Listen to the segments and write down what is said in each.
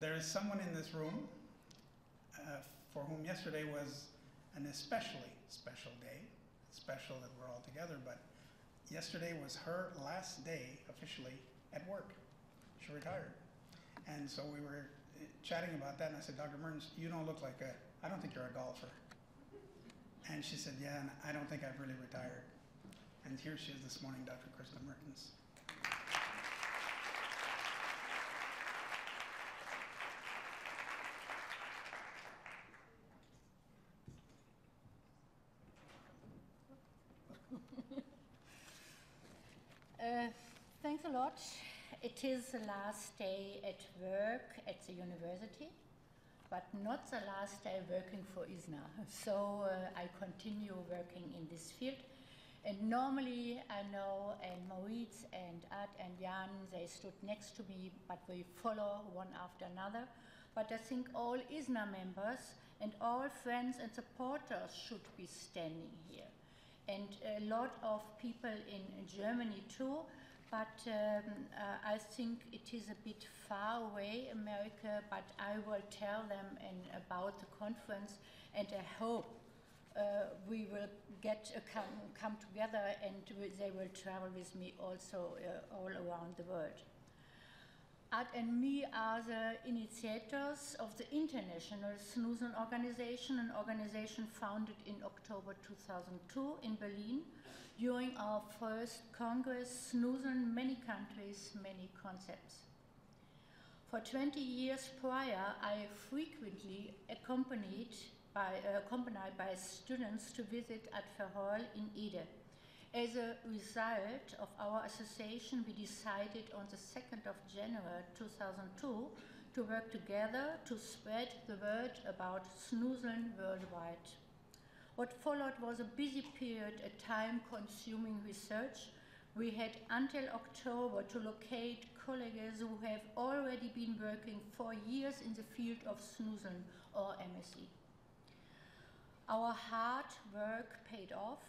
There is someone in this room for whom yesterday was an especially special day. It's special that we're all together, but yesterday was her last day officially at work. She retired. And so we were chatting about that, and I said, Dr. Mertens, you don't look like I don't think you're a golfer. And she said, yeah, and I don't think I've really retired. And here she is this morning, Dr. Krista Mertens. Thanks a lot. It is the last day at work at the university, but not the last day working for ISNA. So I continue working in this field. And normally I know, and Maurice and Ad and Jan, they stood next to me, but we follow one after another. But I think all ISNA members and all friends and supporters should be standing here. And a lot of people in Germany too, but I think it is a bit far away, America, but I will tell them about the conference, and I hope we will come together, and they will travel with me also all around the world. Ad and me are the initiators of the International Snoozelen Organization, an organization founded in October 2002 in Berlin during our first Congress, Snoozelen, Many Countries, Many Concepts. For 20 years prior, I frequently accompanied by students to visit Ad Verheul in Ede. As a result of our association, we decided on the 2nd of January 2002 to work together to spread the word about Snoozelen worldwide. What followed was a busy period, a time-consuming research. We had until October to locate colleagues who have already been working for years in the field of Snoozelen or MSE. Our hard work paid off.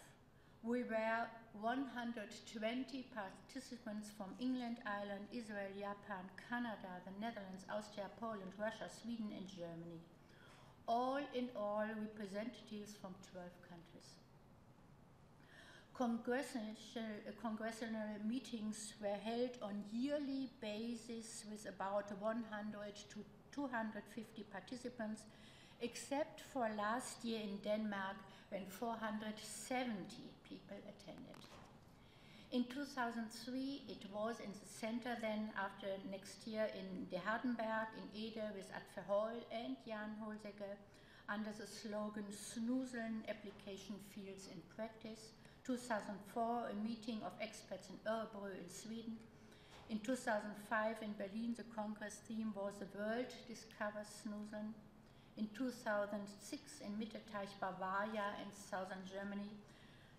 We were 120 participants from England, Ireland, Israel, Japan, Canada, the Netherlands, Austria, Poland, Russia, Sweden, and Germany. All in all, representatives from 12 countries. Congressional meetings were held on yearly basis with about 100 to 250 participants, except for last year in Denmark when 470 people attended. In 2003, it was in the center then, after next year in De Hardenberg, in Ede with Ad Verheul and Jan Holzecke, under the slogan Snoozelen Application Fields in Practice. 2004, a meeting of experts in Örebro in Sweden. In 2005, in Berlin, the Congress theme was The World Discovers Snoozelen. In 2006, in Mitterteich, Bavaria, in southern Germany,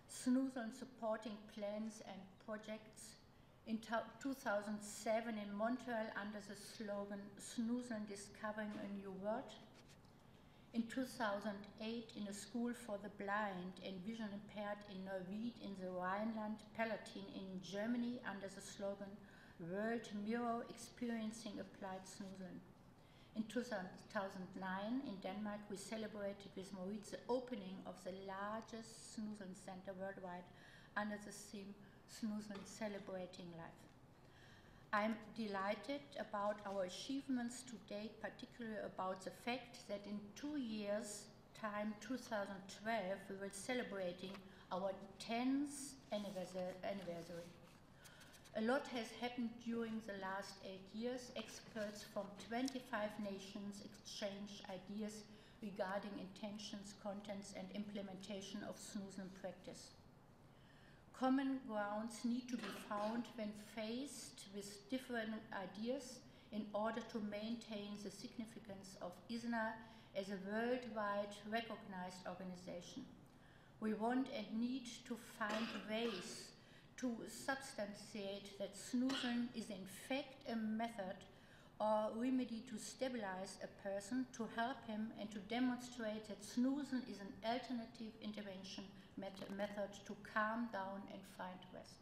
Snoozelen supporting plans and projects. In 2007, in Montreal, under the slogan Snoozelen Discovering a New World. In 2008, in a school for the blind and vision impaired in Neuwied in the Rhineland-Palatinate in Germany, under the slogan World Mirror Experiencing Applied Snoozelen. In 2009, in Denmark, we celebrated with Maurice the opening of the largest Snoozelen center worldwide under the theme Snoozelen Celebrating Life. I'm delighted about our achievements to date, particularly about the fact that in 2 years' time, 2012, we were celebrating our 10th anniversary. A lot has happened during the last 8 years. Experts from 25 nations exchanged ideas regarding intentions, contents, and implementation of Snoozelen practice. Common grounds need to be found when faced with different ideas in order to maintain the significance of ISNA as a worldwide recognized organization. We want and need to find ways to substantiate that Snoozelen is in fact a method or remedy to stabilize a person, to help him, and to demonstrate that Snoozelen is an alternative intervention method to calm down and find rest.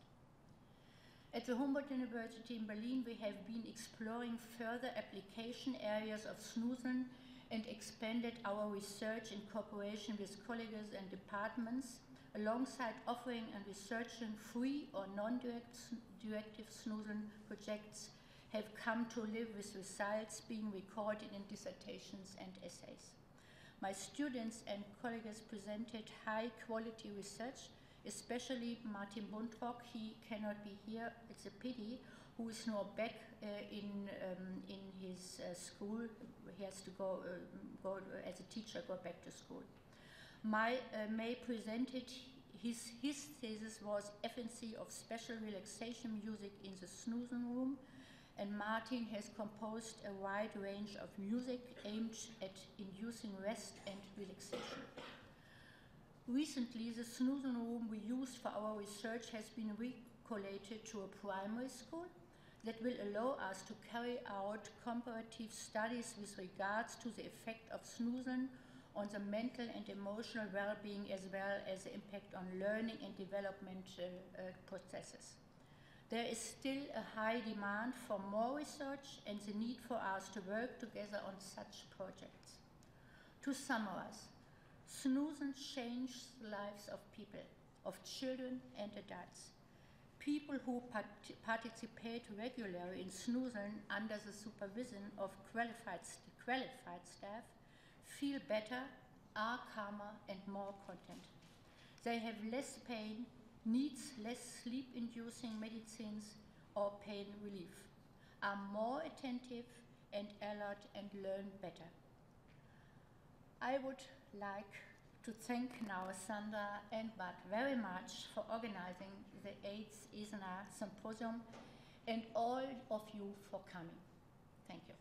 At the Humboldt University in Berlin, we have been exploring further application areas of snoozing and expanded our research in cooperation with colleagues and departments, alongside offering and researching free or non-directive snoozing projects have come to live with results being recorded in dissertations and essays. My students and colleagues presented high-quality research, especially Martin Buntrock. He cannot be here, it's a pity, who is now back in his school. He has to go as a teacher, go back to school. May presented his thesis was efficiency of special relaxation music in the snoozing room, and Martin has composed a wide range of music aimed at inducing rest and relaxation. Recently, the snoozing room we used for our research has been recollected to a primary school that will allow us to carry out comparative studies with regards to the effect of snoozing on the mental and emotional well-being, as well as the impact on learning and developmental processes. There is still a high demand for more research and the need for us to work together on such projects. To summarize, snoozing changes the lives of people, of children and adults. People who participate regularly in snoozing under the supervision of qualified staff feel better, are calmer and more content. They have less pain, needs less sleep-inducing medicines or pain relief, are more attentive and alert and learn better. I would like to thank now Sandra and Bart very much for organizing the 8th ESNA Symposium and all of you for coming. Thank you.